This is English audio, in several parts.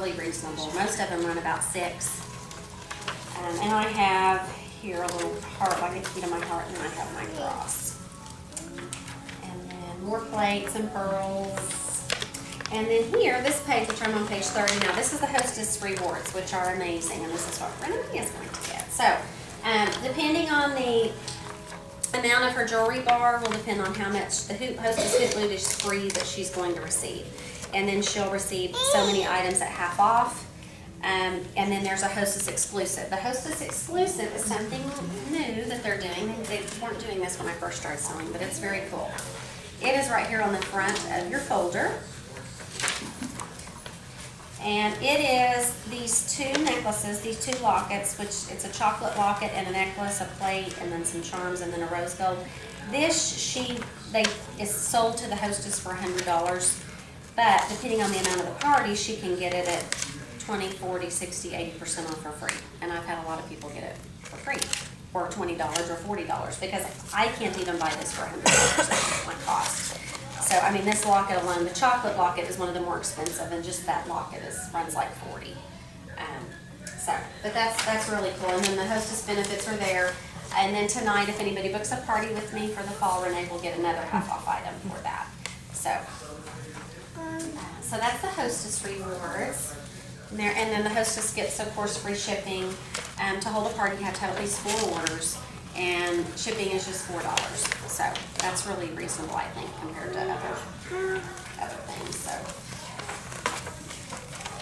really reasonable. Most of them run about $6. And I have here a little heart, like a key to my heart, and then I have my cross. And then more plates and pearls. And then here, this page, which I'm on page 30 now, this is the Hostess Rewards, which are amazing, and this is what Renee is going to get. So, depending on the amount of her jewelry bar will depend on how much the Hostess Hoop Loot is free that she's going to receive. And then she'll receive so many items at half off. And then there's a Hostess Exclusive. The Hostess Exclusive is something new that they're doing. They weren't doing this when I first started selling, but it's very cool. It is right here on the front of your folder. And it is these 2 necklaces, these 2 lockets, which it's a chocolate locket and a necklace, a plate, and then some charms, and then a rose gold. This is sold to the hostess for $100, but depending on the amount of the party, she can get it at 20, 40, 60, 80% off for free. And I've had a lot of people get it for free, or $20 or $40, because I can't even buy this for $100. That's my cost. So, I mean, this locket alone, the chocolate locket is one of the more expensive, and just that locket runs like $40. But that's really cool. And then the hostess benefits are there. And then tonight, if anybody books a party with me for the fall, Renee will get another half-off item for that. So that's the Hostess Rewards. And then the hostess gets, of course, free shipping. To hold a party, you have to have at least 4 orders. And shipping is just $4. So that's really reasonable, I think, compared to other things. So,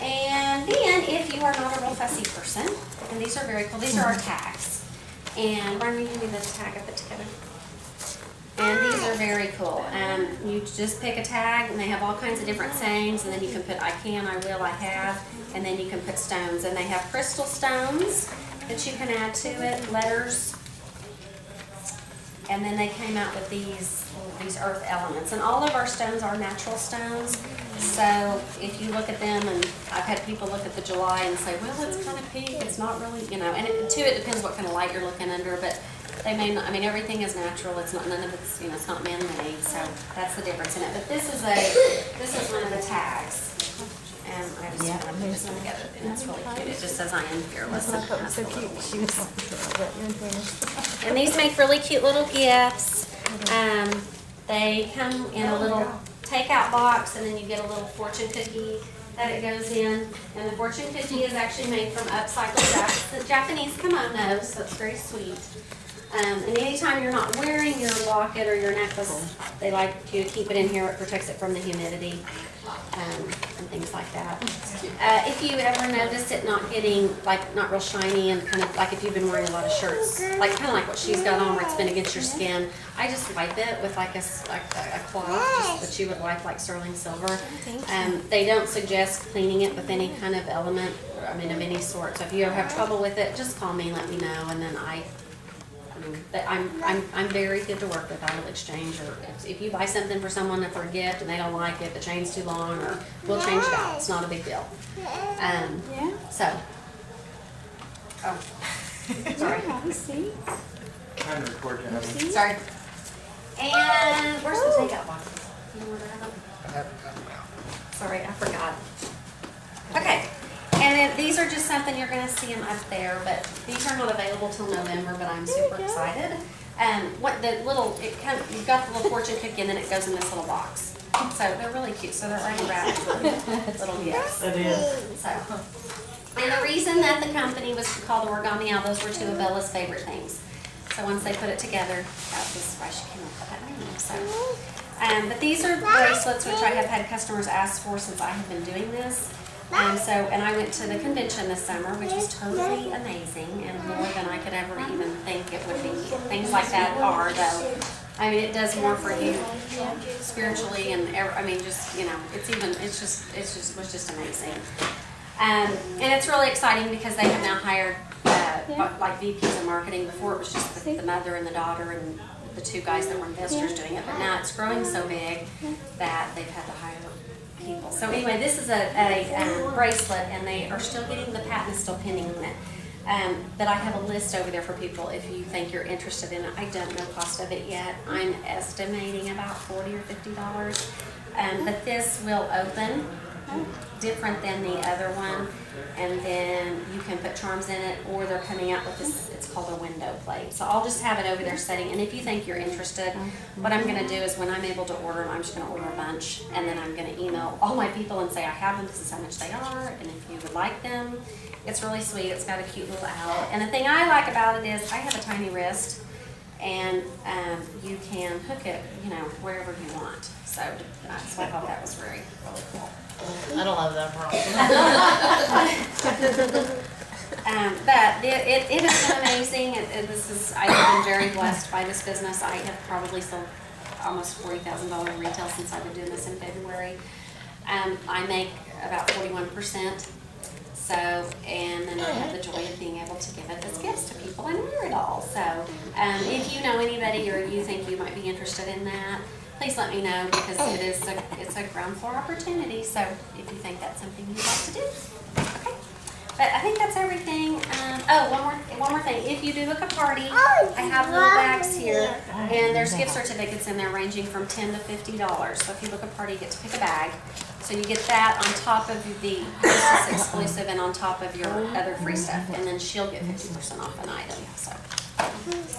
and then if you are not a real fussy person, and these are very cool. These are our tags. And Brian, will you give me the tag I put together? And these are very cool. You just pick a tag, and they have all kinds of different sayings. And then you can put I can, I will, I have, and then you can put stones. And they have crystal stones that you can add to it, letters. And then they came out with these earth elements. And all of our stones are natural stones. So if you look at them, and I've had people look at the July and say, well, it's kind of pink, it's not really, and it depends what kind of light you're looking under, but they may not, I mean, everything is natural. It's not, none of it's, it's not man-made, so that's the difference in it. But this is one of the tags. And I just want to put this one together, and it's really cute. It just says I am fearless. And it has So the cute. little She was like, and these make really cute little gifts. They come in a little takeout box, and then you get a little fortune cookie that it goes in. And the fortune cookie is actually made from upcycled Japanese kimonos, so it's very sweet. And anytime you're not wearing your locket or your necklace, they like you to keep it in here. It protects it from the humidity and things like that. If you ever notice it not getting, not real shiny, and kind of like if you've been wearing a lot of shirts, kind of like what she's got on where it's been against your skin, I just wipe it with a cloth that you would wipe like sterling silver. They don't suggest cleaning it with any kind of element, of any sort. So if you ever have trouble with it, just call me and let me know, and then I'm very good to work with. I will exchange, or if you buy something for someone for a gift and they don't like it, the chain's too long, or we'll change it out. It's not a big deal. So, sorry. Trying to record you. Sorry. And where's the takeout boxes? You know where they're at? Sorry, I forgot. Okay. And then these are just something you're going to see them up there, but these are not available till November. But I'm super excited. You've got the little fortune cookie, and then it goes in this little box. So they're really cute. So they're already wrapped with little gifts. It is. So, and the reason that the company was called Origami Owl, those were 2 of Bella's favorite things. So once they put it together, that was why she came up with that name. So, but these are bracelets which I have had customers ask for since I have been doing this. And I went to the convention this summer, which was totally amazing, and more than I could ever even think it would be. Things like that are, though. It does more for you spiritually, and it was just amazing. And it's really exciting because they have now hired like VPs of marketing. Before it was just the mother and the daughter and the 2 guys that were investors doing it, but now it's growing so big that they've had to hire people. So anyway, this is a bracelet, and they are still getting, the patent is still pending on it. But I have a list over there for people if you think you're interested in it. I don't know the cost of it yet. I'm estimating about $40 or $50. But this will open different than the other one. And then you can put charms in it, or they're coming out with this, it's called a window plate. So I'll just have it over there setting, and if you think you're interested, what I'm gonna do is when I'm able to order them, I'm just gonna order a bunch, and then I'm gonna email all my people and say, I have them, this is how much they are, and if you would like them. It's really sweet, it's got a cute little owl. And the thing I like about it is I have a tiny wrist, and you can hook it, you know, wherever you want. So I thought that was really cool. I don't have that problem. But it has been amazing. I have been very blessed by this business. I have probably sold almost $40,000 in retail since I've been doing this in February. I make about 41%. So, and then I have the joy of being able to give it as gifts to people and wear it all. So, if you know anybody or you think you might be interested in that, please let me know, because it's a ground floor opportunity. So, if you think that's something you'd like to do, okay. But I think that's everything. One more thing. If you do book a party, I have little bags here, and there's gift certificates in there ranging from $10 to $50. So if you book a party, you get to pick a bag. So you get that on top of the Hostess exclusive and on top of your other free stuff, and then she'll get 50% off an item. So,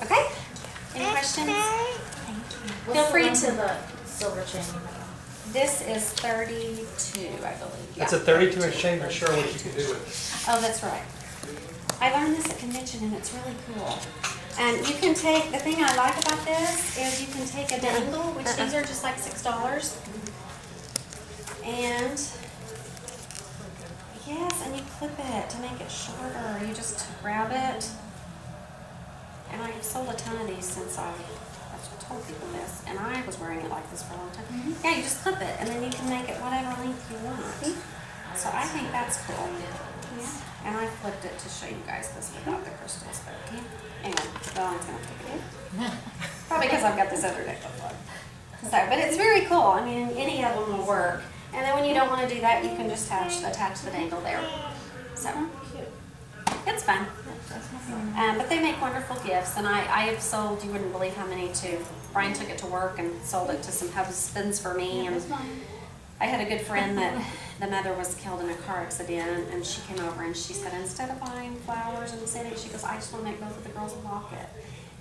okay. Any questions? Feel free to. The silver chain. This is 32, I believe. It's a 32-inch chain, but sure what you can do with it. Oh, that's right. I learned this at convention, and it's really cool. And you can take, the thing I like about this is you can take a dangle, which these are just like $6. And, yes, and you clip it to make it shorter. You just grab it. And I've sold a ton of these since I've told people this, and I was wearing it like this for a long time. Yeah, you just clip it, and then you can make it whatever length you want. So I think that's cool. Yeah. And I flipped it to show you guys this without the crystals, but anyway, Dawn's gonna take it. Probably because I've got this other deck of So, but it's very cool. I mean, any of them will work. And then when you don't want to do that, you can just attach the dangle there. So, it's fun. But they make wonderful gifts, and I have sold, you wouldn't believe how many to, Brian took it to work and sold it to some husbands for me, and I had a good friend that the mother was killed in a car accident, and she came over and she said, instead of buying flowers and sending, she goes, I just want to make both of the girls a locket.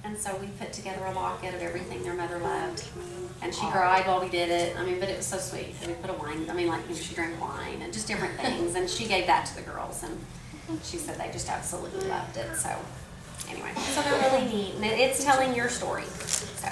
And so we put together a locket of everything their mother loved, and she cried while we did it. I mean, but it was so sweet. We put a wine, I mean, like, she drank wine and just different things, and she gave that to the girls, and she said they just absolutely loved it. So anyway, so they're really neat, and it's telling your story. So